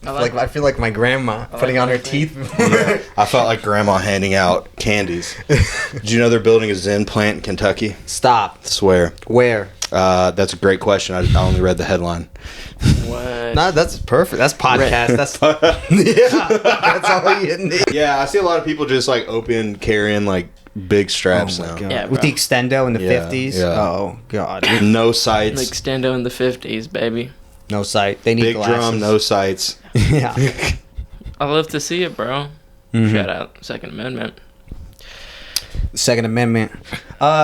I feel like my grandma putting on her teeth. Yeah, I felt like grandma handing out candies. Did you know they're building a Zen plant in Kentucky? Stop. Swear. Where? That's a great question. I only read the headline. What? Nah, that's perfect. That's podcast. That's yeah. That's all you need. Yeah, I see a lot of people just like open carrying like big straps now. God. Yeah, With bro. the extendo in the Yeah, 50s. yeah. Oh god. No sights. Extendo in the 50s, baby. No sight. They need Big glasses. drum, no sights. Yeah. I love to see it, bro. Shout out Second Amendment. Second Amendment.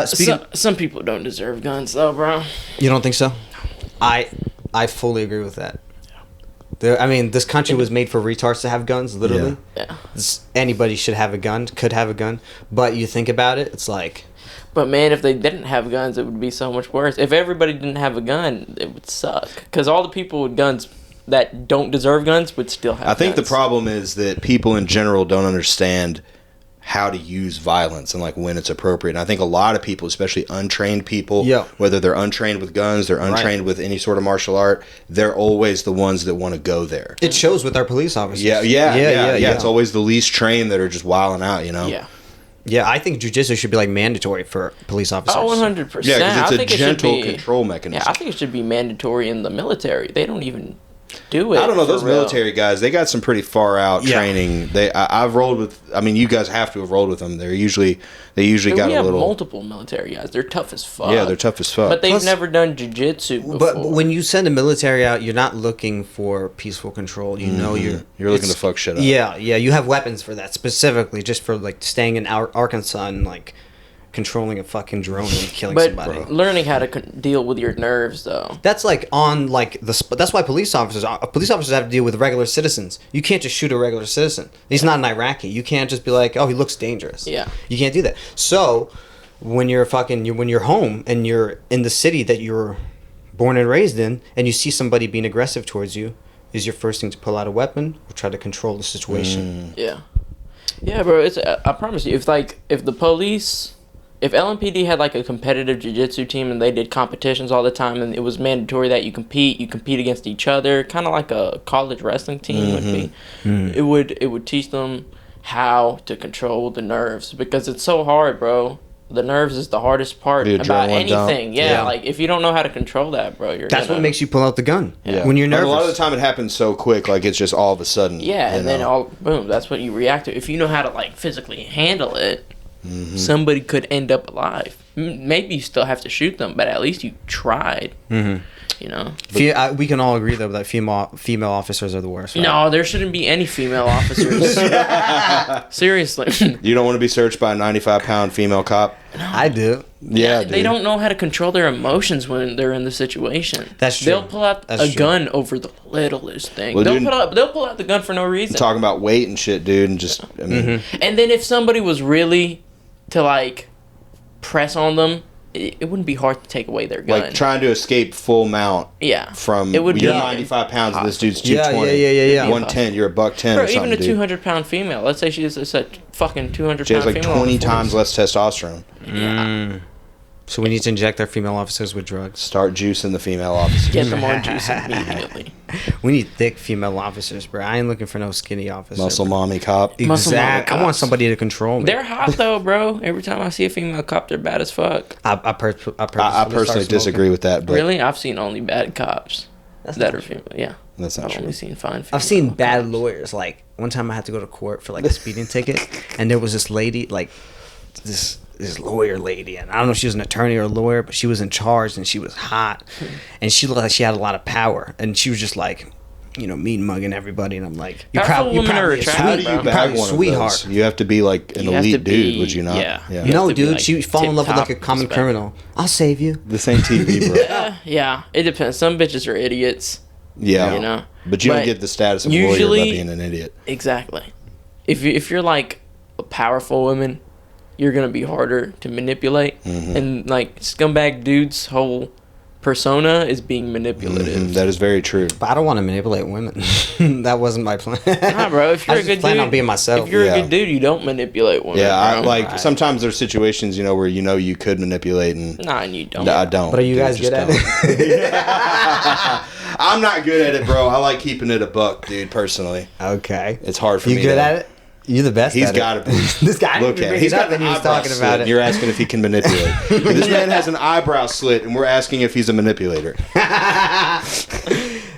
Speaking. Some people don't deserve guns, though, bro. You don't think so? I fully agree with that. I mean, this country was made for retards to have guns, literally. Yeah. Anybody should have a gun, could have a gun. But you think about it, it's like... But, man, if they didn't have guns, it would be so much worse. If everybody didn't have a gun, it would suck. Because all the people with guns that don't deserve guns would still have I think guns. the problem is that people in general don't understand how to use violence and like when it's appropriate. And I think a lot of people, especially untrained people, whether they're untrained with guns, they're untrained with any sort of martial art, they're always the ones that want to go there. It shows with our police officers. Yeah. It's always the least trained that are just wilding out, you know? Yeah. Yeah, I think jiu-jitsu should be like mandatory for police officers. Oh, 100%. Yeah, because I it's think a it should gentle be- control mechanism. Yeah, I think it should be mandatory in the military. They don't even do it. I don't know, for those real. military guys, they got some pretty far out training. I've rolled with, I mean, you guys have to have rolled with them. They usually And got we a have little. multiple military guys. They're tough as fuck. Yeah, they're tough as fuck. But they've Plus- never done jiu-jitsu before. But when you send the military out, you're not looking for peaceful control. You know you're looking to fuck shit up. Yeah, you have weapons for that, specifically just for like staying in Arkansas and like controlling a fucking drone and killing But somebody. learning how to deal with your nerves, though. That's like on like that's why police officers have to deal with regular citizens. You can't just shoot a regular citizen. He's not an Iraqi. You can't just be like, oh, he looks dangerous. Yeah. You can't do that. So when you're home and you're in the city that you're born and raised in, and you see somebody being aggressive towards you, is your first thing to pull out a weapon or try to control the situation? Yeah. Yeah, bro. It's I promise you, if the police, if LMPD had like a competitive jiu-jitsu team and they did competitions all the time and it was mandatory that you compete against each other, kind of like a college wrestling team would be, it would teach them how to control the nerves, because it's so hard, bro. The nerves is the hardest part The about adrenaline dump. anything. Yeah, like if you don't know how to control that, bro, That's what makes you pull out the gun. Yeah. When you're And nervous. a lot of the time it happens so quick, like it's just all of a sudden. Yeah, you and then know? boom, that's what you react to. If you know how to like physically handle it, somebody could end up alive. Maybe you still have to shoot them, but at least you tried. You know. We can all agree though that female officers are the worst. Right? No, there shouldn't be any female officers. Seriously. You don't want to be searched by a 95-pound female cop? I do. Yeah, They dude. don't know how to control their emotions when they're in the situation. That's true. They'll pull out That's a true. gun over the littlest thing. Well, they'll dude- pull out the gun for no reason. Talking about weight and shit, dude, and just, I mean, And then if somebody was really to like press on them, it wouldn't be hard to take away their gun. like trying to escape full mount yeah. from, It would you're be 95 pounds and this dude's Yeah, 220. yeah. 110, you're a buck 10 Bro, or something, even a dude. 200-pound female. Let's say she's a fucking 200-pound She has like female. 20 times less testosterone. Yeah. So we need to inject our female officers with drugs. Start juicing the female officers. Get them on juice immediately. We need thick female officers, bro. I ain't looking for no skinny officer. Muscle mommy cop. Muscle Exact. mommy I want cops. somebody to control me. They're hot though, bro. Every time I see a female cop, they're bad as fuck. I I personally personally disagree with that, but Really? I've seen only bad cops that are female. Yeah. that's not I've true. only seen fine female I've seen cops. bad lawyers. Like one time I had to go to court for like a speeding ticket, and there was this lady, like this lawyer lady, and I don't know if she was an attorney or a lawyer, but she was in charge and she was hot, and she looked like she had a lot of power, and she was just like, mean mugging everybody, and I'm like, you're Powerful probably women are a attractive, How do sweet, you bro. bag probably a one sweetheart. of those? You have to be like an You have to elite dude, be- would you not? yeah. You No, have to be, dude, like, she fall in love with like a tip-top common respect. criminal. I'll save you. This ain't TV, bro. Yeah, it depends. Some bitches are idiots. Yeah. You know? But you don't But get the status of lawyer by usually- being an idiot. Exactly. If you're like a powerful woman, you're gonna be harder to manipulate, and like scumbag dude's whole persona is being manipulative. That is very true. But I don't want to manipulate women. That wasn't my plan. Nah, bro. If you're I a just good plan dude, on being myself. if you're Yeah. a good dude, you don't manipulate women. Yeah, I bro. like Right. sometimes there's situations, where you could manipulate and Nah, and you don't. I don't. But are you dude, guys just good at don't. it? I'm not good at it, bro. I like keeping it a buck, dude, personally. Okay. It's hard for me. You good at it? You're the best. He's got to be. This guy. Look at him. He's got the he was talking about it. You're asking if he can manipulate. This man has an eyebrow slit, and we're asking if he's a manipulator.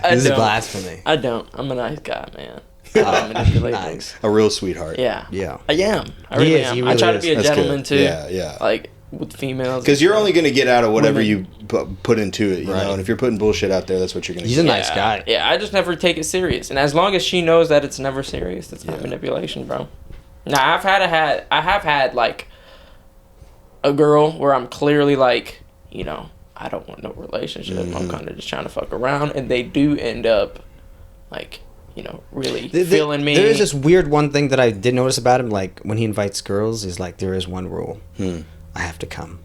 This is blasphemy. I don't. I'm a nice guy, man. Nice. A real sweetheart. Yeah. Yeah. I am. I really am. Really I try to be a gentleman too. Yeah. Like with females. Because you're only going to get out of whatever you put into it, you know. And if you're putting bullshit out there, that's what you're going to get. He's a nice guy. Yeah, I just never take it serious. And as long as she knows that it's never serious, that's not manipulation, bro. Now, I have had like a girl where I'm clearly like, you know, I don't want no relationship. I'm kind of just trying to fuck around, and they do end up like, you know, really feeling me. There is this weird one thing that I did notice about him, like when he invites girls, is like there is one rule: I have to come.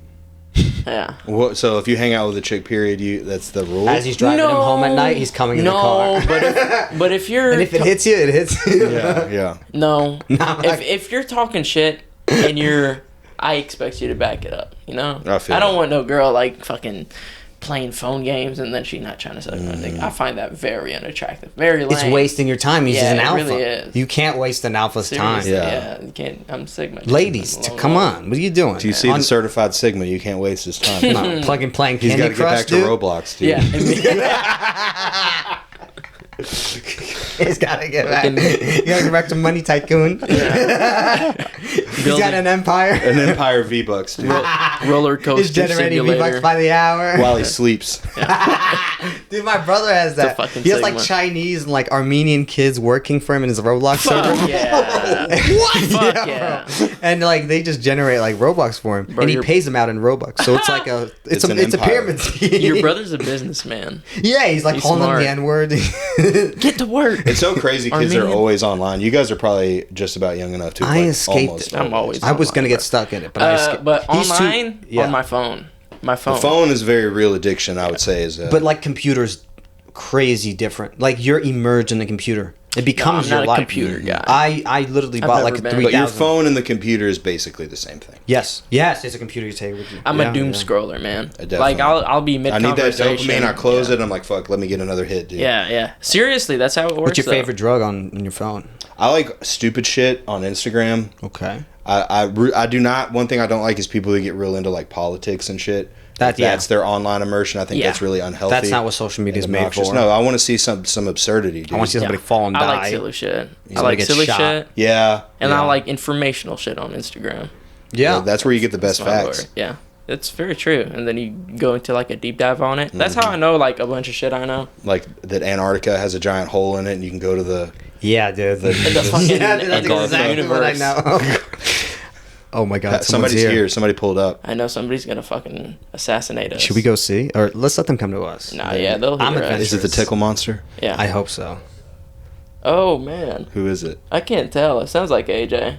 Yeah. Well, so if you hang out with a chick, period, that's the rule. As he's driving him home at night, he's coming in the car. but if you're and if it hits you, it hits you. Yeah. No. If you're talking shit and I expect you to back it up. You know. I don't want no girl like fucking playing phone games and then she not trying to suck my dick. I find that very unattractive. Very lame. It's wasting your time. He's an alpha. It really is. You can't waste an alpha's time. Yeah. You can't. I'm Sigma. Ladies, come on. What are you doing? Do you see the certified Sigma? You can't waste his time. Come on. Playing Candy He's got to get back to Roblox, dude. Yeah. He's got to get back. You got to get back to Money Tycoon. He's got an empire. An empire V-Bucks, dude. Roller coaster He's generating simulator. V-Bucks by the hour. While he sleeps. Dude, my brother has that. He has like Chinese and like Armenian kids working for him in his Roblox server. Yeah. What? Fuck yeah. And like they just generate like Robux for him, and he pays them out in Robux. So it's like it's a pyramid scheme. Your brother's a businessman. Yeah, he's like calling them the N-word. Get to work. It's so crazy. Kids are always online. You guys are probably just about young enough to. I escaped. I'm always. I was gonna get stuck in it, but I escaped. But online, on my phone. My phone. The phone is a very real addiction, I would say. But like computers, crazy different. Like you're immersed in the computer. It becomes your life. I'm not a computer guy. I literally bought like a 3,000. But your phone and the computer is basically the same thing. Yes, it's a computer you take with you. I'm a doom scroller, man. Definitely. Like I'll be mid conversation. I need that dopamine. I close it. I'm like, fuck. Let me get another hit, dude. Yeah. Seriously, that's how it works. What's your favorite drug on your phone? I like stupid shit on Instagram. Okay. I do not. One thing I don't like is people who get real into like politics and shit. That's their online immersion. I think that's really unhealthy. That's not what social media is made for. No, I want to see some absurdity, dude. I want to see somebody fall and die. I like silly shit. I like silly shit. Yeah. And I like informational shit on Instagram. Yeah. That's where you get the best facts. Yeah. It's very true. And then you go into like a deep dive on it. That's how I know like a bunch of shit I know. Like that Antarctica has a giant hole in it and you can go to the... Yeah, dude. The fucking that's exactly what I know. Oh my god, somebody's here. Somebody pulled up. I know somebody's gonna fucking assassinate us. Should we go see? Or let's let them come to us. Nah, they'll hear us. Is it the tickle monster? Yeah. I hope so. Oh man. Who is it? I can't tell. It sounds like AJ.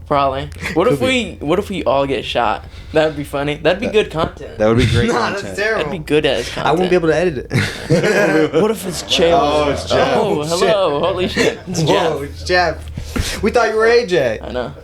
Probably. What if we all get shot? That would be funny. That'd be good content. That would be great content. That's terrible. That'd be good as content. I won't be able to edit it. What if it's Jeff? Oh, it's Jeff. Oh, hello. Holy shit. It's Whoa, Jeff. it's Jeff. We thought you were AJ. I know.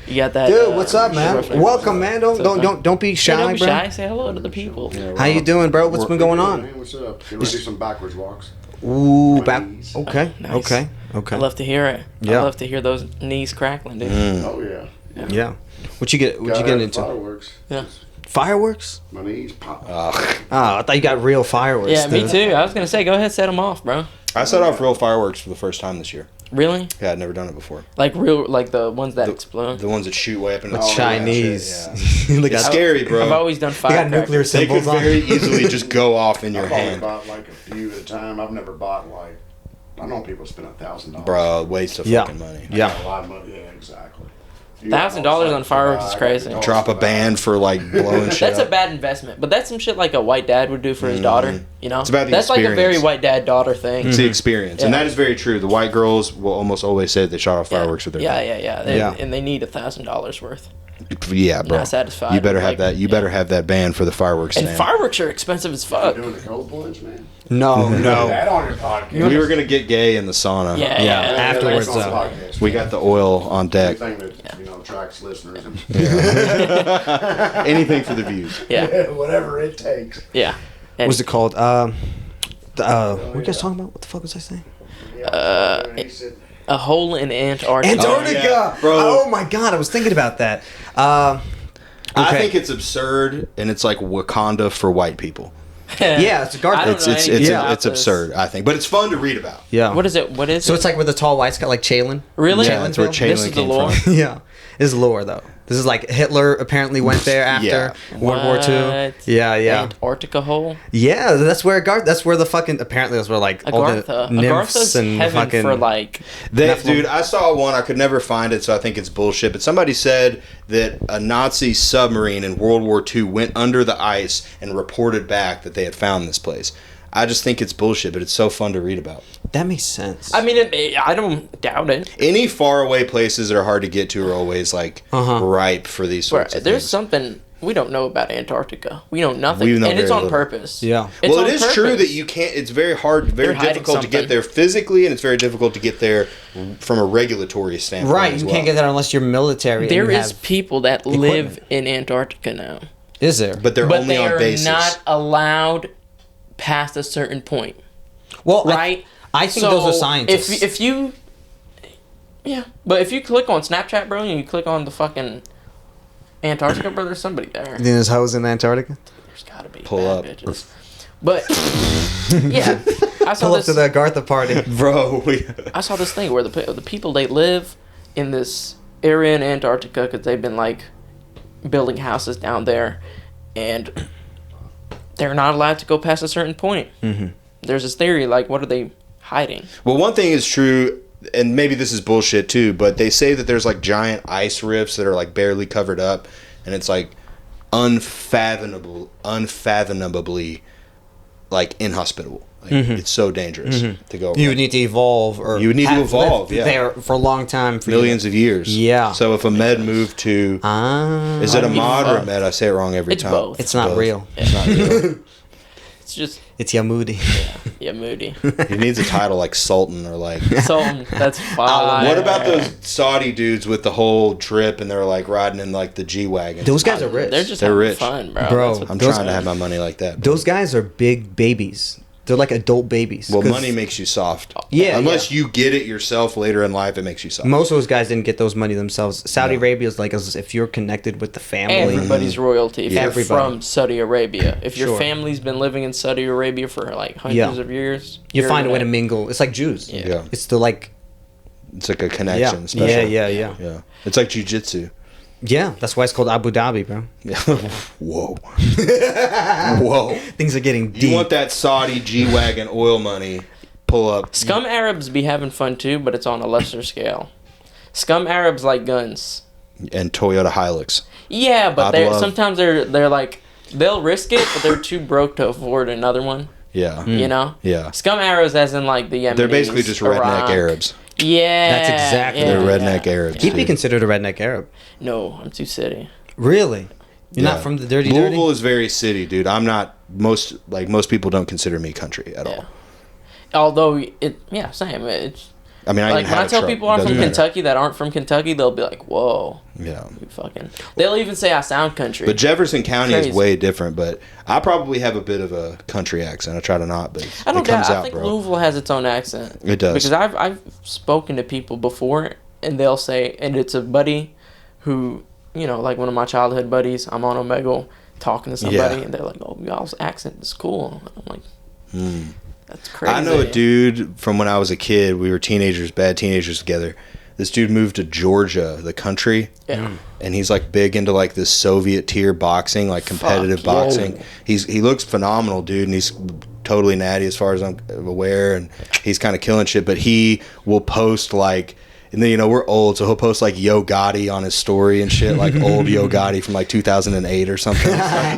You got that. Dude, what's up, man? Welcome, man. Don't be shy, don't be bro. shy. Say hello to the people. Yeah, How you doing, bro? What's been going on? Hey, what's up? Can we do some backwards walks? Ooh, back. Okay, Nice. okay. I love to hear it. Yeah. I love to hear those knees crackling, dude. Oh yeah. Yeah. What you getting into? Fireworks. Yeah. Fireworks? My knees pop. Oh, I thought you got real fireworks. Yeah, me too. I was gonna say, go ahead, set them off, bro. I set off real fireworks for the first time this year. Really? Yeah, I'd never done it before. Like real, like the ones that explode. The ones that shoot way up in the Chinese. It's scary, bro. I've always done They got nuclear firecrackers. They could symbols on. very easily just go off in your I've only hand. bought like a few at a time. I've never bought like. I know people spend $1,000. Bro, waste of fucking money. A lot of money. Yeah, exactly. $1,000 on fireworks is crazy. Drop a band for like blowing shit That's up. a bad investment, but that's some shit like a white dad would do for his daughter. You know, It's about the that's like a very experience. white dad daughter thing. It's the experience. And Yeah. that is very true. The white girls will almost always say they shot off fireworks with their Yeah. And they need $1,000 worth. Yeah, bro. Not satisfied. You better have Like, that. You better have that band for the fireworks And stand. fireworks are expensive as fuck. Doing the cold plunge, man. No. That on your podcast. We were gonna get gay in the sauna. Yeah. Afterwards, that's on the though. podcast. We got the oil on deck. Anything that attracts listeners. And Anything for the views. Yeah. whatever it takes. Yeah. And What's it called? What were you guys talking about? What the fuck was I saying? A hole in Antarctica. Antarctica, bro. Oh my god, I was thinking about that. I think it's absurd, and it's like Wakanda for white people. Yeah, it's a garden. It's absurd, I think, but it's fun to read about. Yeah. What is it? What is So it? it's like where the tall whites got like Chalon. Really? Yeah, that's where This Chalon is the came lore? from. Yeah. This is lore though. This is like Hitler apparently went there after World War II. What? Yeah. Antarctica hole. Yeah, that's where that's where the fucking apparently that's where like all Agartha. the nymphs Agartha's and heaven fucking for like. Dude, I saw one. I could never find it, so I think it's bullshit. But somebody said that a Nazi submarine in World War II went under the ice and reported back that they had found this place. I just think it's bullshit, but it's so fun to read about. That makes sense. I mean, I don't doubt it. Any faraway places that are hard to get to are always like ripe for these sorts of There's things. something we don't know about Antarctica. We know nothing, We know and it's very on little. purpose. Yeah. It's Well, on it is purpose. true that you can't. It's very hard, very They're hiding difficult to get something. there physically, and it's very difficult to get there from a regulatory standpoint. Right, as you well. can't get there unless you're military. There and you is have people that live equipment. in Antarctica now, Is there? but they're but only they on are basis. not allowed past a certain point. Well, Right? I think those are scientists. If you, yeah, but if you click on Snapchat, bro, and you click on the fucking Antarctica, bro, there's somebody there. Then there's hoes in Antarctica. There's gotta be Pull bad up. bitches. But yeah, I saw Pull up this. to the Agartha party. Bro, I saw this thing where the people they live in this area in Antarctica because they've been like building houses down there, and they're not allowed to go past a certain point. Mm-hmm. There's this theory like, what are they hiding? well, one thing is true, and maybe this is bullshit too, but they say that there's like giant ice rifts that are like barely covered up, and it's like unfathomably like inhospitable. Like, it's so dangerous to go. You would need to evolve, or You would need to have evolve, lived yeah. there for a long time, for millions of years. Yeah. So if a med moved to, is it a mod or a med? I say it wrong every It's time. both. It's not both. real. It's not real. It's just It's Yamudi. yeah, moody. He needs a title like Sultan or like. So that's fine. What about those Saudi dudes with the whole trip and they're like riding in like the G wagon? Those guys are rich. They're just They're having rich. fun, bro. Bro, That's what I'm those- trying to have my money like that. Those guys are big babies. They're like adult babies. Well, 'Cause money makes you soft. Yeah, Unless you get it yourself later in life, it makes you soft. most of those guys didn't get those money themselves. Saudi Arabia is like if you're connected with the family. Everybody's royalty. If Yeah. you're Everybody. from Saudi Arabia, if your Sure. family's been living in Saudi Arabia for like hundreds of years, You you're find a way to gonna- mingle. It's like Jews. Yeah. It's the like. It's like a Yeah. connection. Special. Yeah. Yeah. It's like jujitsu. Yeah. That's why it's called Abu Dhabi, bro. Yeah. Whoa. Whoa. Things are getting deep. You want that Saudi G-Wagon oil money, pull up. Scum Arabs be having fun too, but it's on a lesser scale. Scum Arabs like guns. And Toyota Hilux. Yeah, but I'd they're love- sometimes they're like they'll risk it, but they're too broke to afford another one. Yeah. You know? Yeah. Scum Arabs, as in like the Yemenis, They're basically just redneck Iraq. Arabs. Yeah, That's exactly- yeah, They're Yeah. redneck Arabs. He'd be dude. considered a redneck Arab. No, I'm too city. Really? You're Yeah. not from the dirty Louisville dirty? is very city, dude. I'm not most people don't consider me country at all. Although same. It's I mean, I like even when I have a tell truck. people I'm Doesn't from matter. Kentucky that aren't from Kentucky, they'll be like, "Whoa, Yeah. you fucking." They'll even say I sound country. But Jefferson County Crazy. is way different. But I probably have a bit of a country accent. I try to not, but I don't it comes doubt. I out, think bro. Louisville has its own accent. It does. Because I've spoken to people before, and they'll say, and it's a buddy who, like one of my childhood buddies. I'm on Omegle talking to somebody, Yeah. and they're like, "Oh, y'all's accent is cool." I'm like, "That's crazy." I know a dude from when I was a kid. We were bad teenagers together. This dude moved to Georgia, the country. Yeah. And he's like big into like this Soviet tier boxing, like competitive Fuck, boxing. yo. He looks phenomenal, dude, and he's totally natty as far as I'm aware, and he's kind of killing shit. But he will post like, and then we're old, so he'll post like Yo Gotti on his story and shit, like old Yo Gotti from like 2008 or something.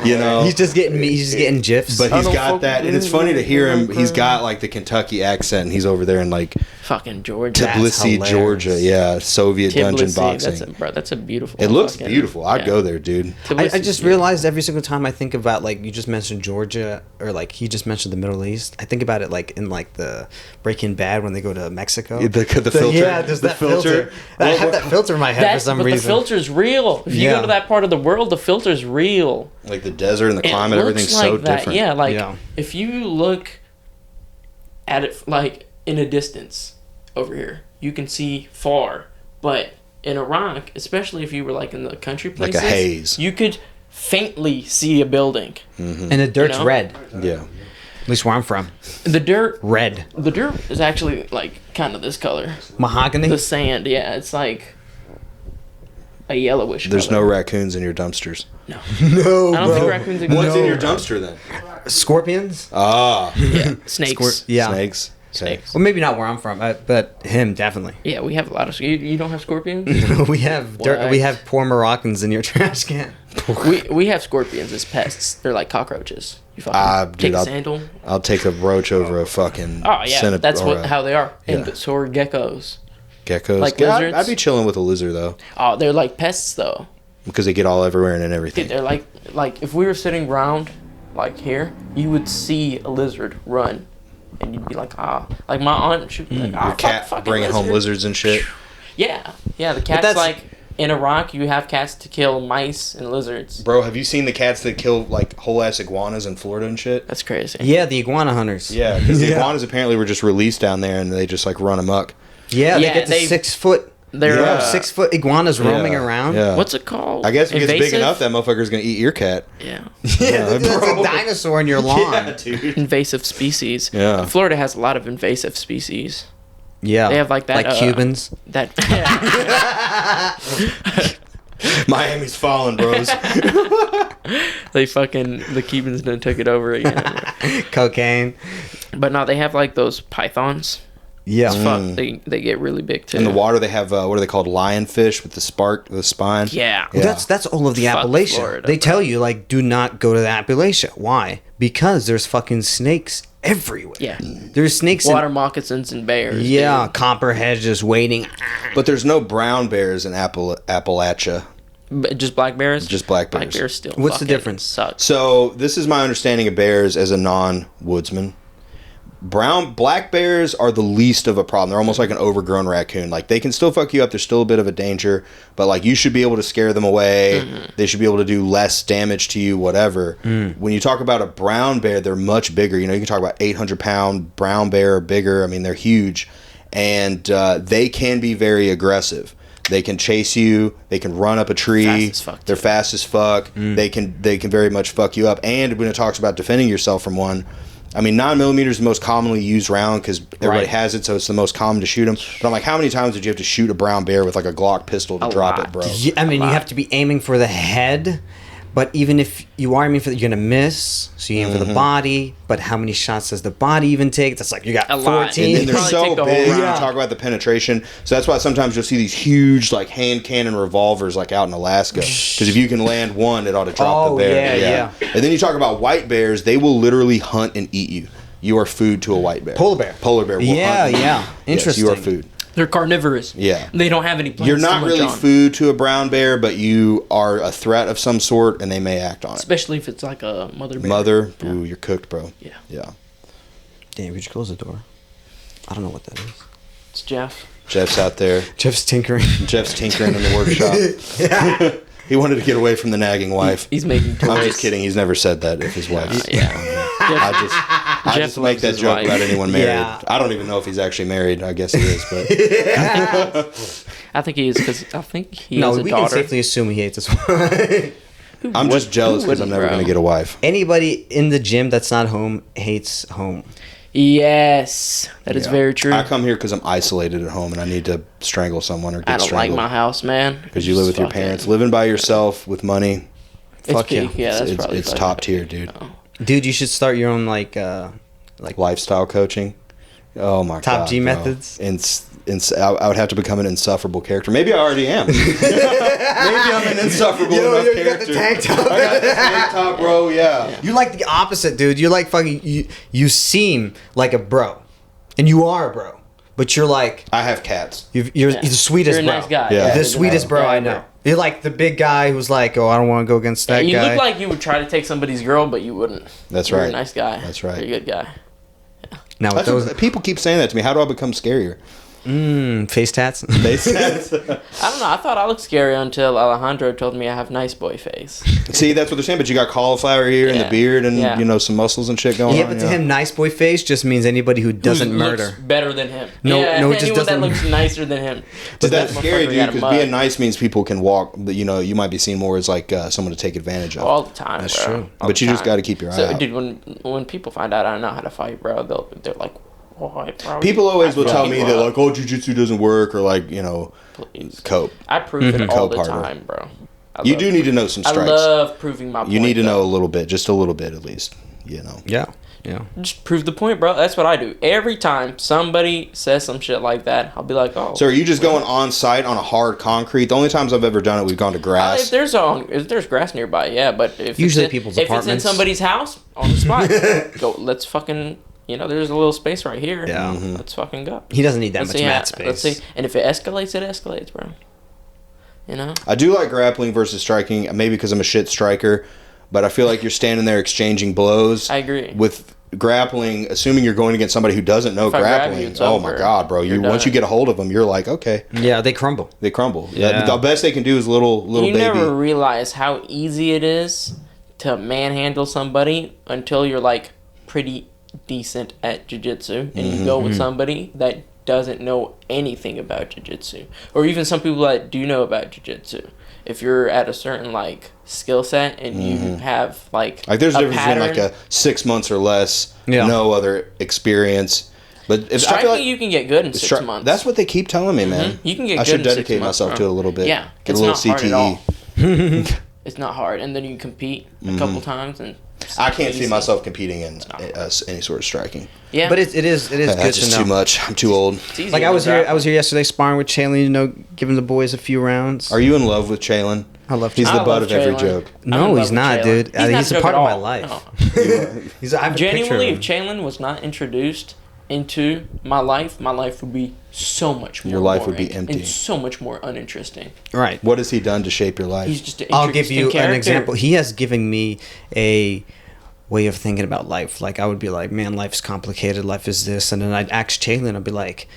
He's just getting gifs. But he's don't got that, and it's funny to hear him. He's got like the Kentucky accent, and he's over there in like fucking Georgia. Tbilisi, hilarious. Georgia. Yeah, Soviet dungeon boxing. That's a beautiful. It looks fucking- beautiful. I'd yeah. go there, dude. I Tbilisi's just beautiful. realized every single time I think about, like, you just mentioned Georgia, or like he just mentioned the Middle East, I think about it like in like the Breaking Bad when they go to Mexico. The filter. Yeah, there's the that filter. I have that filter in my head for some but reason. the filter's real. If you Yeah. go to that part of the world, the filter's real. Like the desert and the climate, It everything's looks so like that. different. Yeah, like Yeah. if you look at it like in a distance over here. You can see far, but in Iraq, especially if you were like in the country places, like a haze, you could faintly see a building. And the dirt's red. Yeah. At least where I'm from. The dirt, red. The dirt is actually like kind of this color. Mahogany? The sand, yeah. It's like a yellowish There's color. no raccoons in your dumpsters. No. No, I don't think raccoons exist. What's in your dumpster then? Scorpions? Ah. Yeah. Snakes. Yeah. Snakes. Snakes. Well, maybe not where I'm from, but him definitely. Yeah, we have a lot of... You don't have scorpions? We have dirt, we have poor Moroccans in your trash can. we have scorpions as pests. They're like cockroaches. You fucking take a sandal. I'll take a roach over a fucking that's how they are. And Yeah. so are geckos. Geckos? Like Yeah, lizards? I'd be chilling with a lizard, though. Oh, they're like pests, though. Because they get all everywhere and everything. Dude, they're like if we were sitting around, like here, you would see a lizard run. And you'd be like, like my aunt, she'd be like, Your cat bringing home lizards and shit. Yeah, the cat's like, in Iraq, you have cats to kill mice and lizards. Bro, have you seen the cats that kill, like, whole-ass iguanas in Florida and shit? That's crazy. Yeah, the iguana hunters. Yeah, because the iguanas apparently were just released down there and they just, like, run amok. Yeah, they get the 6 foot. They're 6 foot iguanas roaming around. Yeah. What's it called? I guess if it gets big Invasive? enough, that motherfucker's gonna eat your cat. Yeah. Yeah, that's a dinosaur in your lawn. Yeah, dude. Invasive species. Yeah. Florida has a lot of invasive species. Yeah. They have like that. Like Cubans. That. Miami's falling, bros. The Cubans done took it over again. Cocaine. But no, they have like those pythons. Yeah. It's fuck. They get really big too. In the water, they have what are they called? Lionfish with the spine. Yeah. That's all of the Fuck Appalachia. Florida, they tell you like, do not go to the Appalachia. Why? Because there's fucking snakes everywhere. Yeah. There's snakes. Water moccasins and bears. Yeah, dude. copperheads just waiting. But there's no brown bears in Appalachia. Just black bears. Just black bears. Black bears still. What's the fucking difference? Suck. So this is my understanding of bears as a non-woodsman. Black bears are the least of a problem. They're almost like an overgrown raccoon. Like, they can still fuck you up. There's still a bit of a danger, but like, you should be able to scare them away. Mm-hmm. They should be able to do less damage to you, whatever. When you talk about a brown bear, they're much bigger. You know, you can talk about 800-pound brown bear or bigger. I mean, they're huge, and they can be very aggressive. They can chase you. They can run up a tree. Fast as fuck, they're fast as fuck. They can very much fuck you up. And when it talks about defending yourself from one, I mean, 9mm is the most commonly used round because everybody has it, so it's the most common to shoot them. But I'm like, how many times did you have to shoot a brown bear with like a Glock pistol to drop it, bro? Yeah, I mean, you have to be aiming for the head, but even if you are aiming for you're gonna miss. So you aim for the body, but how many shots does the body even take? That's like you got 14. And they're so big. You talk about the penetration. So that's why sometimes you'll see these huge like hand cannon revolvers like out in Alaska. Because if you can land one, it ought to drop the bear. Yeah. And then you talk about white bears. They will literally hunt and eat you. You are food to a white bear. Polar bear. Polar bear will hunt and eat you. Interesting. Yes, you are food. They're carnivorous. Yeah. They don't have any plants. You're not to munch really on. food to a brown bear, but you are a threat of some sort, and they may act on it. Especially if it's like a mother bear. Ooh, you're cooked, bro. Yeah. Yeah. Damn, we just close the door. I don't know what that is. It's Jeff. Jeff's out there. Jeff's tinkering. Jeff's tinkering in the workshop. He wanted to get away from the nagging wife. He's making toys. I'm just kidding. He's never said that if his wife's. I Jeff just make that his joke wife. about anyone married. Yeah. I don't even know if he's actually married. I guess he is, but I think he is because I think he No, has a we can daughter. safely assume he hates his wife. I'm just jealous because I'm never going to get a wife. Anybody in the gym that's not home hates home. Yes, that is very true. I come here because I'm isolated at home and I need to strangle someone or I get don't strangled. like my house, man. Because you live with your parents. Living by yourself with money. Fuck yeah. peak. Yeah, that's probably It's fucking- top tier, dude. Dude, you should start your own like Lifestyle coaching. Oh my god. Top G bro. methods. I would have to become an insufferable character. Maybe I already am. Maybe I'm an insufferable enough you got character. the tank top. I got the tank top, bro. Yeah. You're like the opposite, dude. You're like fucking. You seem like a bro, and you are a bro, but you're like I have cats. you're the sweetest You're a bro. nice guy. Yeah. The Yeah. sweetest bro I know. You're like the big guy who's like, oh, I don't want to go against that You guy. look like you would try to take somebody's girl, but you wouldn't. That's You're right. a nice guy. That's right. You're a good guy. Now with That's those, what, people keep saying that to me. How do I become scarier? Face tats. Face tats. I don't know. I thought I looked scary until Alejandro told me I have nice boy face. See, that's what they're saying. But you got cauliflower here and the beard and you know some muscles and shit going on. Yeah, but to him, nice boy face just means anybody who doesn't murder. Looks better than him. No, it just anyone doesn't. that looks nicer than him. But that's scary, dude. Because being nice means people can walk. You know, you might be seen more as like someone to take advantage of. All the time. That's bro. true. All but the you just time. got to keep your eye out. Dude, when people find out I don't know how to fight, bro, they're like, "Why, bro?" People always will tell me that like, oh, jiu-jitsu doesn't work, or like, you know, Please. cope. I prove it all the Cope time, bro. You do need to know some strikes. I love proving my point. You need to know a little bit, just a little bit at least. You know. Yeah. Just prove the point, bro. That's what I do. Every time somebody says some shit like that, I'll be like, oh. So are you just going on site on a hard concrete? The only times I've ever done it, we've gone to grass. If there's grass nearby, yeah. But if Usually it's people's if apartments. it's in somebody's house, on the spot, go. Let's fucking. You know, there's a little space right here. Yeah. Let's fucking go. He doesn't need that Let's much see mat how- space. Let's see. And if it escalates, bro. You know. I do like grappling versus striking, maybe because I'm a shit striker, but I feel like you're standing there exchanging blows. I agree. With grappling, assuming you're going against somebody who doesn't know If I grab grappling, you, it's oh over. my god, bro! You're Once done. you get a hold of them, you're like, okay, Yeah, they crumble. they crumble. Yeah. The best they can do is little You baby. never realize how easy it is to manhandle somebody until you're like pretty decent at jiu-jitsu and you go with somebody that doesn't know anything about jiu-jitsu, or even some people that do know about jiu-jitsu. If you're at a certain like skill set and you have like There's a difference pattern, between like a 6 months or less, Yeah. no other experience. But if striking, I feel like you can get good in 6 months. that's what they keep telling me, man. You can get I good should in 6 dedicate months, myself bro. to it a little bit. Yeah, Get it's a little not hard at CTE. all. It's not hard, and then you compete a couple times, and I can't see easy. myself competing in any sort of striking. Yeah, But it is good That's to just know. too much. I'm too old. It's easy Like to I was grapple. here yesterday sparring with Chaylin, you know, giving the boys a few rounds. Are you in love with Chalen? I love He's Chalen. the I butt love of every Chalen. joke. I'm in No, love he's with not, Chalen. dude. He's not He's a joke part at of my all. life. No. I have a Genuinely, if picture of him. Chalen was not introduced into my life would be so much more Your life would be boring empty. and so much more uninteresting. Right. What has he done to shape your life? He's just an I'll give interesting you character. an example. He has given me a way of thinking about life. Like I would be like, man, life's complicated. Life is this, and then I'd ask Chaylin. I'd be like,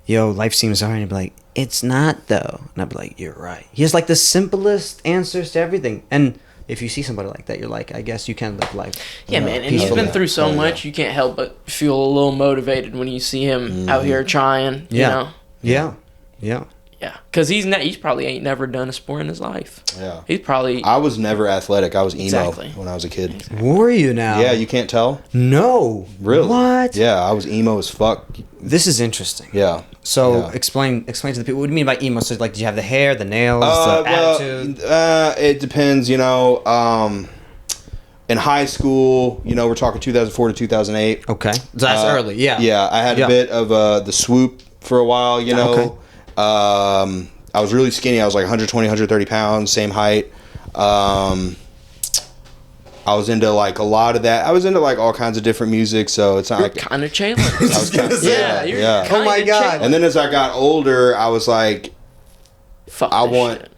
yo, life seems hard. And he'd be like, it's not though. And I'd be like, you're right. He has like the simplest answers to everything. And if you see somebody like that, you're like, I guess you can live life. Yeah, man, and he's peacefully. been through so much. You can't help but feel a little motivated when you see him out here trying. You Yeah. know? Yeah. Yeah. Yeah, because he's probably ain't never done a sport in his life. Yeah. He's probably I was never athletic. I was emo Exactly. when I was a kid. Were you now? Yeah, you can't tell? No. Really? What? Yeah, I was emo as fuck. This is interesting. Yeah. So Yeah. explain to the people. What do you mean by emo? So like, do you have the hair, the nails, the attitude? It depends, you know. In high school, you know, we're talking 2004 to 2008. Okay, so that's early. Yeah. Yeah, I had Yeah. a bit of the swoop for a while, you know. Okay. I was really skinny. I was like 120, 130 pounds, same height. I was into like a lot of that. I was into like all kinds of different music, so it's not you're like kind of Chalen. I was kinda, Yeah, you're yeah. kinda Oh my God. Chalen. And then as I got older, I was like, Fuck I this want shit.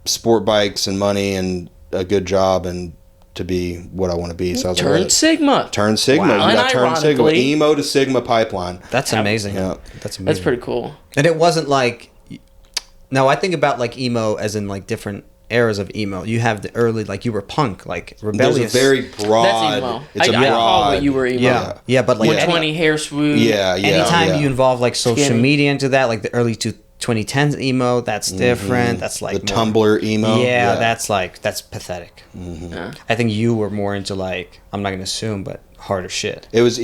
sport bikes and money and a good job and to be what I want to be. So I was Turn like, Sigma. Turn Sigma. Wow. You got Turn Sigma. Unironically- Emo to Sigma pipeline. That's amazing. Yeah. That's amazing. That's pretty cool. And it wasn't like. Now I think about like emo as in like different eras of emo. You have the early like you were punk, like rebellious. There's a very broad. That's emo. It's a I call broad. what you were emo. yeah, yeah, but like 120 hair swoop. Yeah, yeah. anytime yeah. you involve like social Skinny. media into that, like the early 2010s emo, that's different. That's like the more- Tumblr emo. Yeah, that's pathetic. Yeah. I think you were more into like, I'm not gonna assume, but harder shit. It was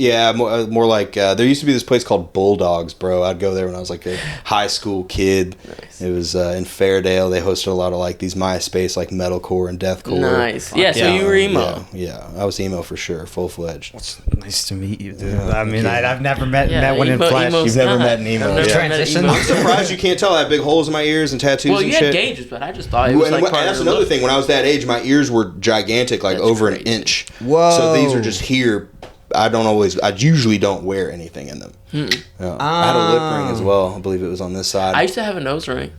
more like there used to be this place called Bulldogs, bro. I'd go there when I was like a high school kid. Nice. It was in Fairdale. They hosted a lot of like these MySpace like metalcore and deathcore. Nice. Yeah, so you were emo. Yeah, I was emo for sure, full fledged. It's nice to meet you, dude. I mean, I've never met Yeah, one in emo- flesh. emo's You've never not. met an emo. I've never Yeah. met an Transition. emo. I'm surprised you can't tell. I have big holes in my ears and tattoos Well, and you shit. had gauges, but I just thought it was And like part that's of the another look. thing. When I was that age, my ears were gigantic, like That's over an crazy. inch. Whoa. So these are just here. I usually don't wear anything in them. Yeah. I had a lip ring as well. I believe it was on this side. I used to have a nose ring.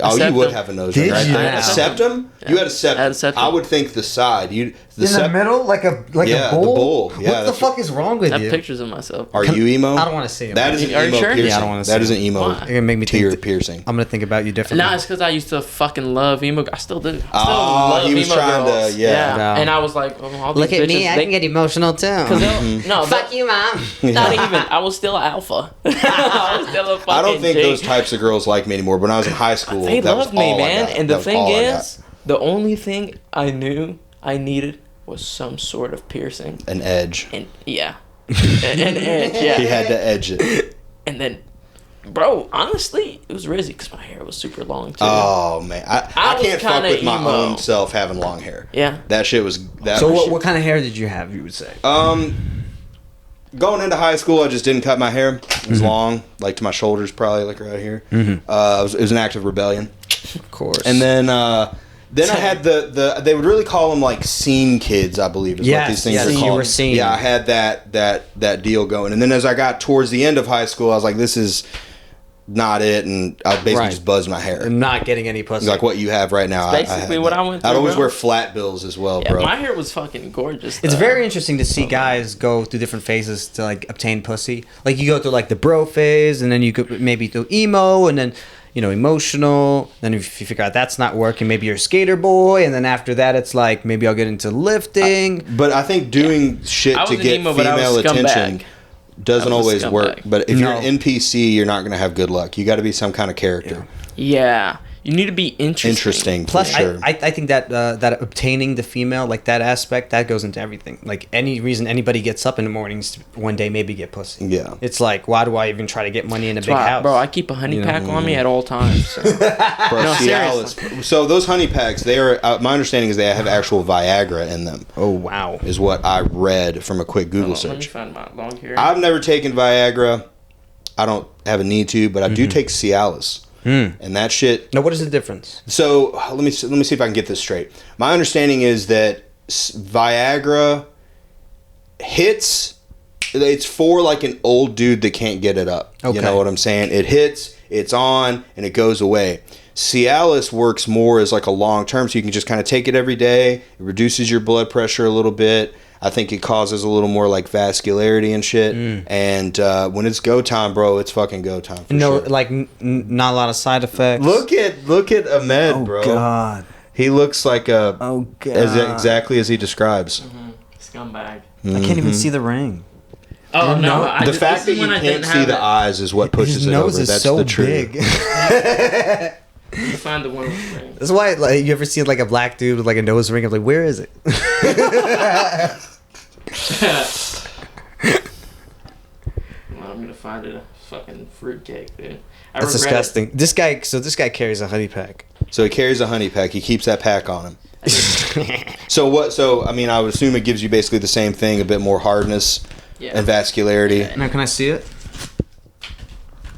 Oh, you septum. would have a nose Did ring, right? you A now? septum? You had a septum. I had a septum. I would think the side. the middle, like a bull. The bull. Yeah, what the fuck is wrong with I have you? pictures of myself. Are you emo? I don't want to see it. That is an Are you emo sure? piercing. Yeah, I don't want to see that is an it. emo. Why? It's gonna make me Tear think. piercing. I'm gonna think about you differently. Nah, it's because I used to fucking love emo. I still do. I still Oh, love he was emo trying to- girls. yeah. No. And I was like, oh, all these Look at bitches, me, I can get emotional too. no, Fuck you, mom. Not even. I was still alpha. I was still a fucking I don't think G. those types of girls like me anymore. When I was in high school, They that was loved me, all I man. got. And That the was thing all I is, the only thing I knew I needed was some sort of piercing. got. An edge. And yeah. An edge, yeah. He had to edge it. And then, bro, honestly, it was Rizzy because my hair was super long too. Oh man, I was can't fuck kinda with my emo. own self having long hair. Yeah. That shit was. So what kind of hair did you have? You would say. Going into high school, I just didn't cut my hair. It was long, like to my shoulders, probably like right here. It was an act of rebellion. Of course. And then I had the they would really call them like scene kids, I believe is what these things are called. You were scene. Yeah, I had that deal going. And then as I got towards the end of high school, I was like, this is not it, and I basically just buzzed my hair. I'm not getting any pussy. Like what you have right now. That's basically what I went through. I'd always bro. wear flat bills as well, Yeah, bro. my hair was fucking gorgeous. It's though. very interesting to see guys go through different phases to like obtain pussy. Like you go through like the bro phase, and then you could maybe do emo, and then emotional. Then if you figure out that's not working, maybe you're a skater boy, and then after that, it's like maybe I'll get into lifting. But I think doing shit I to was an get emo, but I was female scumbag. attention doesn't I was a always work. scumbag. But if you're No. an NPC, you're not going to have good luck. You got to be some kind of character. Yeah. You need to be interesting. Plus, for sure. I think that that obtaining the female, like that aspect, that goes into everything. Like any reason anybody gets up in the mornings, one day maybe get pussy. Yeah. It's like, why do I even try to get money in a big house? Bro, I keep a honey pack on me at all times. So. Bro, No, Cialis. So those honey packs, they are. My understanding is they have actual Viagra in them. Oh wow. Is what I read from a quick Google Let me search. find my long hair. I've never taken Viagra. I don't have a need to, but I do take Cialis. And that shit. Now, what is the difference? So let me see if I can get this straight. My understanding is that Viagra hits. It's for like an old dude that can't get it up. Okay. You know what I'm saying? It hits, it's on, and it goes away. Cialis works more as like a long term, so you can just kind of take it every day. It reduces your blood pressure a little bit. I think it causes a little more like vascularity and shit. And when it's go time, bro, it's fucking go time. For No, sure. like not a lot of side effects. Look at Ahmed, bro. God. He looks like a God. exactly as he describes. Scumbag. I can't even see the ring. Oh, no. The fact that you can't see the eyes is what pushes His it nose over. is That's so the truth. big. You find the one with the ring. That's why, like, you ever see like a black dude with like a nose ring? I'm like, where is it? Well, I'm gonna find it a fucking fruitcake, dude. That's disgusting. This guy carries a honey pack. So he carries a honey pack. He keeps that pack on him. So what? So I mean, I would assume it gives you basically the same thing, a bit more hardness and vascularity. Now, can I see it?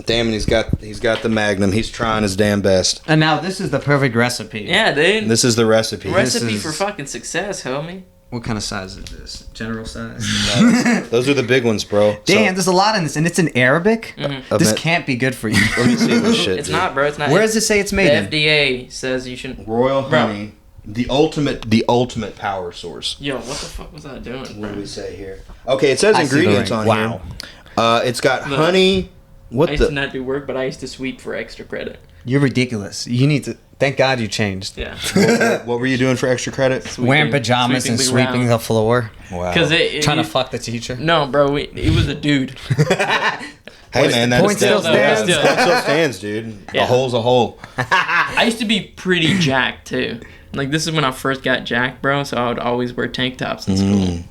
Damn, and he's got the Magnum. He's trying his damn best. And now this is the perfect recipe. Yeah, dude. This is the recipe. Recipe is- for fucking success, homie. What kind of size is this? General size? Those are the big ones, bro. Damn, there's a lot in this, and it's in Arabic. Mm-hmm. This can't be good for you. Let me see this shit. It's dude. not, bro. It's not. Where does it say it's made in? The FDA says you shouldn't. Royal Bro. honey, the ultimate power source. Yo, what the fuck was I doing, What bro? do we say here? Okay, it says I see the ingredients ring. on Wow. here. It's got Look. honey. I What used to the? not do work, but I used to sweep for extra credit. You're ridiculous. You need to. Thank God you changed. Yeah. What were you doing for extra credit? Wearing pajamas and sweeping the floor. Wow. Because Trying to fuck the teacher. No, bro. It was a dude. Hey man, that Point still stands. Still. Point still stands, dude. Yeah. A hole's a hole. I used to be pretty jacked too. Like this is when I first got jacked, bro. So I would always wear tank tops in school.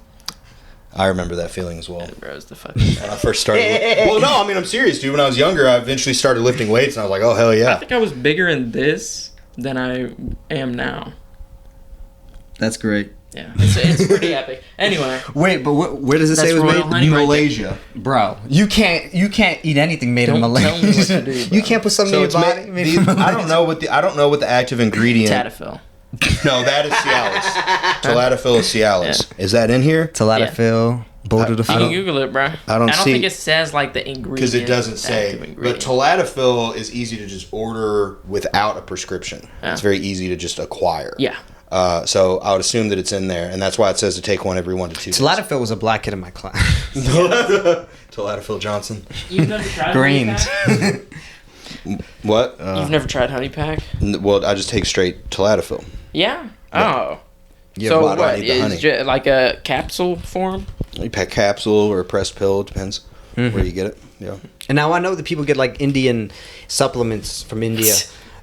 I remember that feeling as well. Bro, it's the fucking. When I first started. Well, no, I mean I'm serious, dude. When I was younger, I eventually started lifting weights, and I was like, oh hell I yeah. think I was bigger in this than I am now. That's great. Yeah, it's pretty epic. Anyway, Wait, but where does it say it was That's made? Royal Honey right there. Malaysia. Bro, you can't eat anything made in Don't Malaysia. tell me what to do, bro. You can't put something So in it's your body. made in I don't know what the active ingredient. Tadafil. No, that is Cialis. Tadalafil is Cialis. Is that in here? Tadalafil, You can Google it, bro. I don't see- think it says like the ingredient. Because it doesn't say. active But ingredient. Tadalafil is easy to just order without a prescription. Yeah. It's very easy to just acquire. Yeah. So I would assume that it's in there, and that's why it says to take one every 1 to 2 days. Tadalafil was a black kid in my class. Tadalafil Johnson. You've never tried Green. What? You've never tried honey pack? Well, I just take straight Tadalafil. Yeah. Oh. Yeah, So why do I what? need the honey? Is it like a capsule form? You pack capsule or a pressed pill, depends where you get it. Yeah. And now I know that people get like Indian supplements from India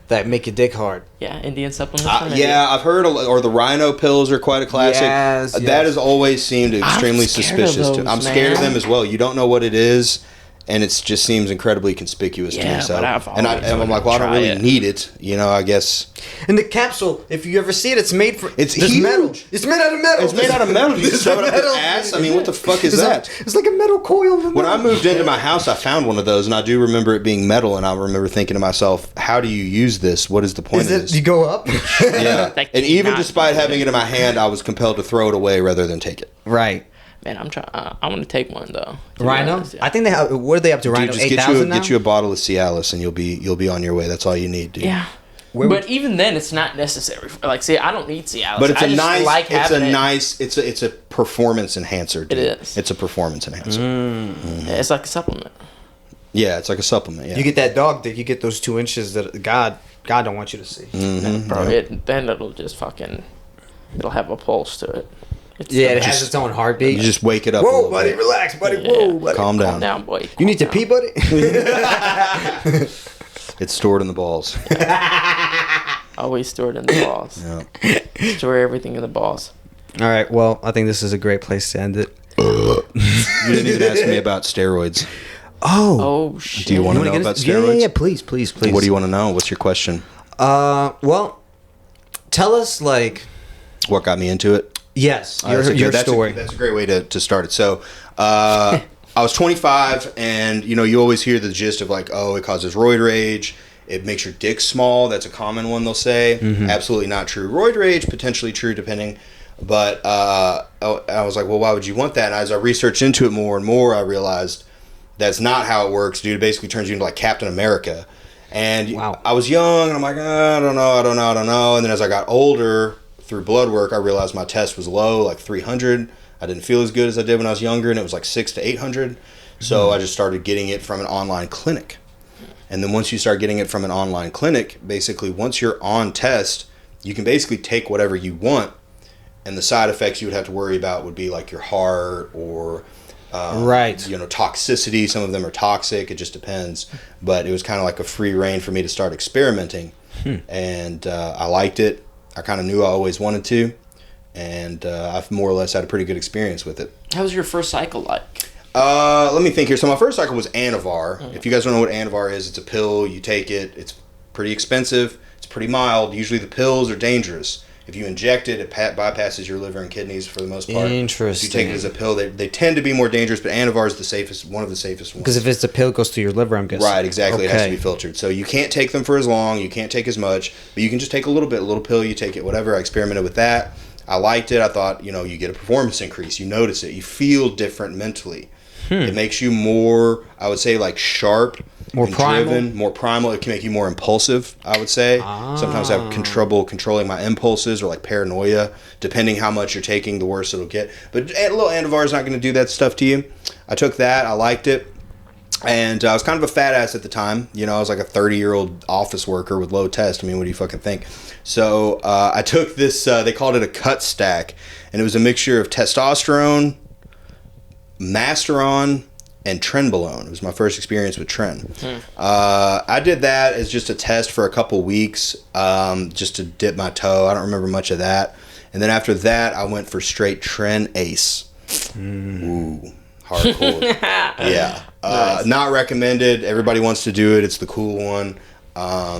that make your dick hard. Yeah, Indian supplements. From India. Yeah, I've heard, or the rhino pills are quite a classic. Yes, That has always seemed extremely suspicious. I'm scared of them as well. You don't know what it is, and it just seems incredibly conspicuous to me. So, but and I'm like, well, I don't really need it. I guess. And the capsule, if you ever see it, it's made for. It's huge. Metal. It's made out of metal. It's made out of metal. You shove it up your ass. I mean, what the fuck is that? It's like a metal coil. When I moved into my house, I found one of those, and I do remember it being metal. And I remember thinking to myself, "How do you use this? What is the point of this?" You go up. Yeah, and even despite having it in my hand, I was compelled to throw it away rather than take it. Right. Man, I'm trying. I want to take one though. Rhino? Honest, yeah. I think they have. What are they up to? Rhino Dude, just 8,000 get you a bottle of Cialis, and you'll be on your way. That's all you need, dude. Yeah. But even then, it's not necessary. Like, see, I don't need Cialis. But it's it's a performance enhancer. Dude. It is. It's a performance enhancer. Yeah, it's like a supplement. Yeah, it's like a supplement. Yeah. You get that dog dick. You get those 2 inches that God don't want you to see. Bro, then it'll just fucking. It'll have a pulse to it. It has its own heartbeat. You just wake it up. Whoa, buddy, relax, buddy. Yeah. Whoa, buddy. Calm down. Calm down, boy. You need to pee, buddy. It's stored in the balls. Always stored in the balls. Yeah. Store everything in the balls. All right. Well, I think this is a great place to end it. You didn't even ask me about steroids. Oh shit. Do you want to know about steroids? Yeah, please. What do you want to know? What's your question? Well, tell us like what got me into it. Yes, your story. That's a great way to start it. So, I was 25, and you always hear the gist of like, oh, it causes roid rage. It makes your dick small. That's a common one they'll say. Absolutely not true. Roid rage, potentially true, depending. But I was like, well, why would you want that? And as I researched into it more and more, I realized that's not how it works, dude. It basically turns you into like Captain America. And wow. I was young, and I'm like, I don't know. And then as I got older, through blood work, I realized my test was low, like 300. I didn't feel as good as I did when I was younger, and it was like 600 to 800. So I just started getting it from an online clinic. And then once you start getting it from an online clinic, basically once you're on test, you can basically take whatever you want, and the side effects you would have to worry about would be like your heart or toxicity. Some of them are toxic. It just depends. But it was kind of like a free reign for me to start experimenting. And I liked it. I kind of knew I always wanted to, and I've more or less had a pretty good experience with it. How was your first cycle like? Let me think here. So my first cycle was Anavar. If you guys don't know what Anavar is, it's a pill. You take it. It's pretty expensive. It's pretty mild. Usually the pills are dangerous. If you inject it, it bypasses your liver and kidneys for the most part. Interesting. If you take it as a pill, they tend to be more dangerous, but Anavar is the safest, one of the safest ones. Because if it's a pill, it goes to your liver, I'm guessing. Right, exactly. Okay. It has to be filtered. So you can't take them for as long, you can't take as much, but you can just take a little bit, a little pill, you take it, whatever. I experimented with that. I liked it. I thought, you get a performance increase. You notice it. You feel different mentally. It makes you more, I would say, like sharp, more primal. Driven, more primal. It can make you more impulsive, I would say. Sometimes I have trouble controlling my impulses or like paranoia. Depending how much you're taking, the worse it'll get. But a little Anavar is not going to do that stuff to you. I took that. I liked it. And I was kind of a fat ass at the time. I was like a 30-year-old office worker with low test. I mean, what do you fucking think? So I took this, they called it a cut stack. And it was a mixture of testosterone, Masteron, and Trenbolone. It was my first experience with Tren. I did that as just a test for a couple weeks, just to dip my toe. I don't remember much of that. And then after that, I went for straight Tren Ace. Ooh, hardcore. Yeah. Nice. Not recommended. Everybody wants to do it. It's the cool one.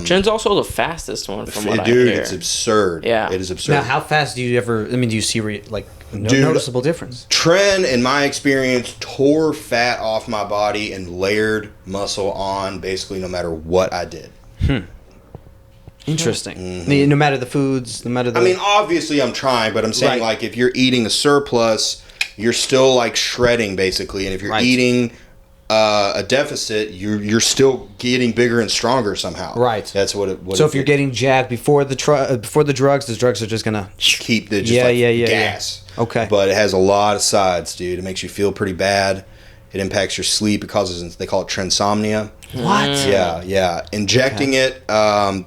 Tren's also the fastest one from what I hear. Dude, it's absurd. Yeah. It is absurd. Now, how fast do you see noticeable difference? Tren, in my experience, tore fat off my body and layered muscle on basically no matter what I did. Interesting. No matter the foods, no matter the... I mean, obviously I'm trying, but I'm saying like if you're eating a surplus, you're still like shredding basically. And if you're eating a deficit, you're still getting bigger and stronger somehow. Right. That's what it. So if you're getting jacked before the drugs, the drugs are just gonna keep the gas. Yeah. Okay. But it has a lot of sides, dude. It makes you feel pretty bad. It impacts your sleep. It causes, they call it trinsomnia. What? Yeah. Injecting it,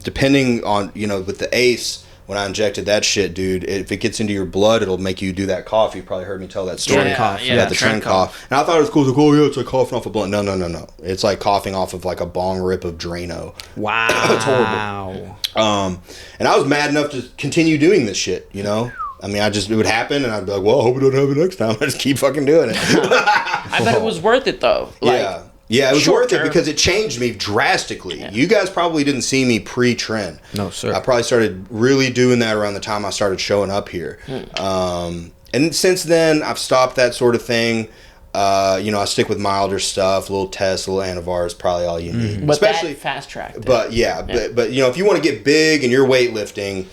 depending on, with the ACE, when I injected that shit, dude, if it gets into your blood, it'll make you do that cough. You probably heard me tell that story. Tren cough. Yeah, the Tren cough. And I thought it was cool. Like, oh, yeah, it's like coughing off a blunt. No. It's like coughing off of like a bong rip of Drano. Wow. It's horrible. And I was mad enough to continue doing this shit, I mean, it would happen, and I'd be like, well, I hope it don't happen next time. I just keep fucking doing it. I bet it was worth it, though. Yeah, it was worth it because it changed me drastically. Yeah. You guys probably didn't see me pre-trend. No, sir. I probably started really doing that around the time I started showing up here. And since then, I've stopped that sort of thing. I stick with milder stuff, little tests, little Anavar is probably all you need. But especially fast track. But but if you want to get big and you're weightlifting,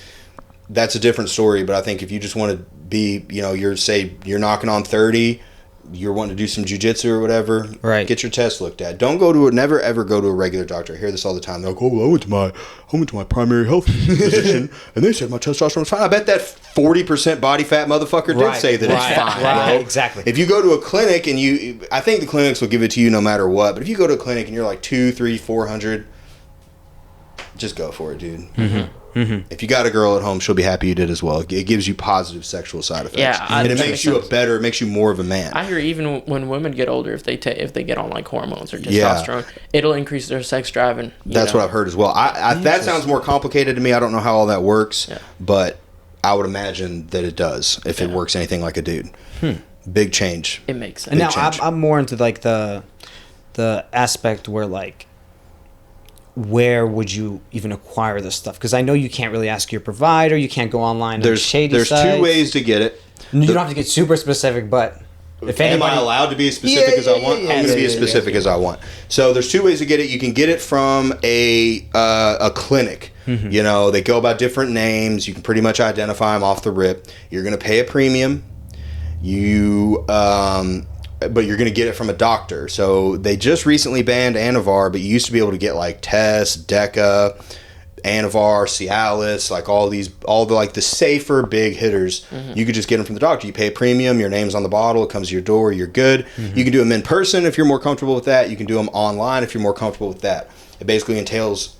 that's a different story. But I think if you just want to be, you're knocking on 30, you're wanting to do some jiu-jitsu or whatever, right? Get your test looked at. Never ever go to a regular doctor. I hear this all the time. They're like, I went to my primary health physician, and they said my testosterone was fine. I bet that 40% body fat motherfucker did say that it's fine. Right, bro. exactly. If you go to a clinic and I think the clinics will give it to you no matter what. But if you go to a clinic and you're like 200, 300, 400, just go for it, dude. Mm-hmm. Mm-hmm. If you got a girl at home, she'll be happy you did as well. It gives you positive sexual side effects. Yeah, and it makes you it makes you more of a man. I hear even when women get older, if they get on like hormones or testosterone, it'll increase their sex drive. And that's what I've heard as well. That sounds more complicated to me. I don't know how all that works, but I would imagine that it does if it works anything like a dude. Big change. It makes sense. And now I'm more into like the aspect where like, where would you even acquire this stuff? Because I know you can't really ask your provider. You can't go online. There's two ways to get it. You don't have to get super specific, but if am I allowed to be as specific as I want? I'm going to be as specific as I want. So there's two ways to get it. You can get it from a clinic. Mm-hmm. They go by different names. You can pretty much identify them off the rip. You're going to pay a premium. But you're going to get it from a doctor. So they just recently banned Anavar, but you used to be able to get like Test, Deca, Anavar, Cialis, like all the safer big hitters. Mm-hmm. You could just get them from the doctor. You pay a premium, your name's on the bottle, it comes to your door, you're good. Mm-hmm. You can do them in person if you're more comfortable with that. You can do them online if you're more comfortable with that. It basically entails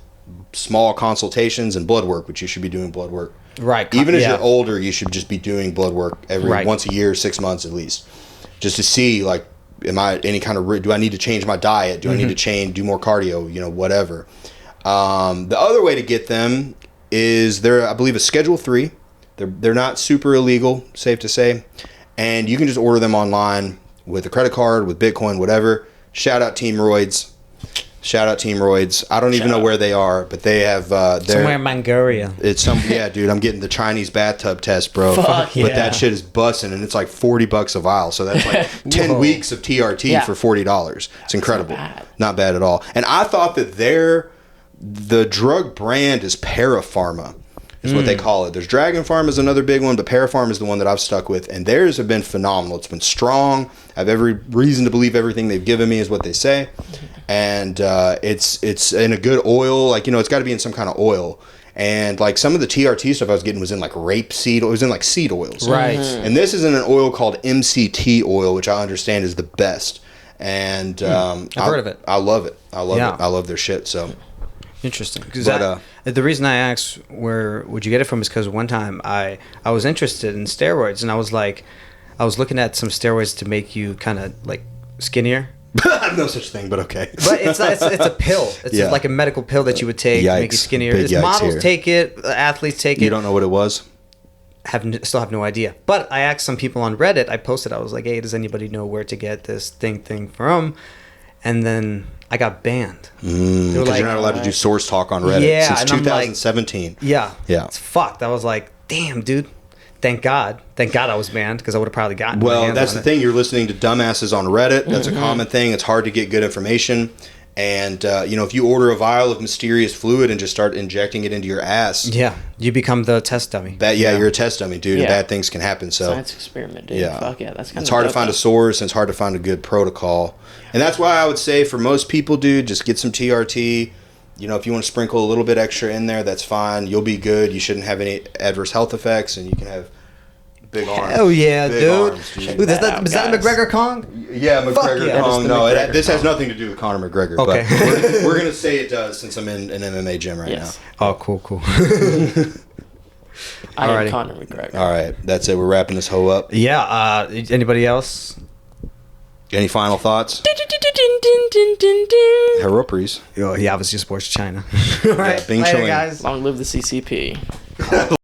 small consultations and blood work, which you should be doing blood work. Right. Even as you're older, you should just be doing blood work once a year, 6 months at least. Just to see, like, do I need to change my diet? Do I need to do more cardio? Whatever. The other way to get them is they're, I believe, a Schedule 3. They're not super illegal, safe to say. And you can just order them online with a credit card, with Bitcoin, whatever. Shout out Team Roids. I don't even know where they are, but they have somewhere in Mongolia. It's dude. I'm getting the Chinese bathtub test, bro. Fuck yeah. But that shit is busting, and it's like $40 a vial. So that's like 10 weeks of TRT for $40. It's incredible. Not bad at all. And I thought that the drug brand is Parapharma. Is what they call it. There's Dragon Farm is another big one, but Parapharm is the one that I've stuck with, and theirs have been phenomenal. It's been strong. I have every reason to believe everything they've given me is what they say, and it's in a good oil. Like it's got to be in some kind of oil. And like some of the TRT stuff I was getting was in like rapeseed. It was in like seed oils, right? And this is in an oil called MCT oil, which I understand is the best. And I've heard of it. I love it. I love their shit. So. Interesting. Because the reason I asked where would you get it from is because one time I was interested in steroids, and I was looking at some steroids to make you kind of like skinnier. No such thing, but okay. But it's a pill. It's like a medical pill that you would take to make you skinnier. Models take it, athletes take it. You don't know what it was? Still have no idea. But I asked some people on Reddit. I posted. I was like, "Hey, does anybody know where to get this thing from?" And then I got banned. Because you're not allowed to do source talk on Reddit since 2017. Yeah. It's fucked. I was like, damn, dude. Thank God I was banned, because I would have probably gotten. Well, that's the thing. You're listening to dumbasses on Reddit. That's a common thing. It's hard to get good information. And, if you order a vial of mysterious fluid and just start injecting it into your ass. Yeah, you become the test dummy. You're a test dummy, dude, and bad things can happen. So science experiment, dude. Yeah. Fuck yeah, that's kind of It's hard to find a source, and it's hard to find a good protocol. And that's why I would say for most people, dude, just get some TRT. If you want to sprinkle a little bit extra in there, that's fine. You'll be good. You shouldn't have any adverse health effects, and you can have big arms. Hell yeah, big dude. Arms, dude. Ooh, is that McGregor Kong? Yeah, McGregor Kong. No, McGregor this has Kong. nothing to do with Conor McGregor. Okay. But we're going to say it does since I'm in an MMA gym right now. Oh, cool. I am Conor McGregor. All right, that's it. We're wrapping this hoe up. Yeah, anybody else? Any final thoughts? Herropries. Yeah, obviously sports China. All right, Bing later, Chilling. guys. Long live the CCP.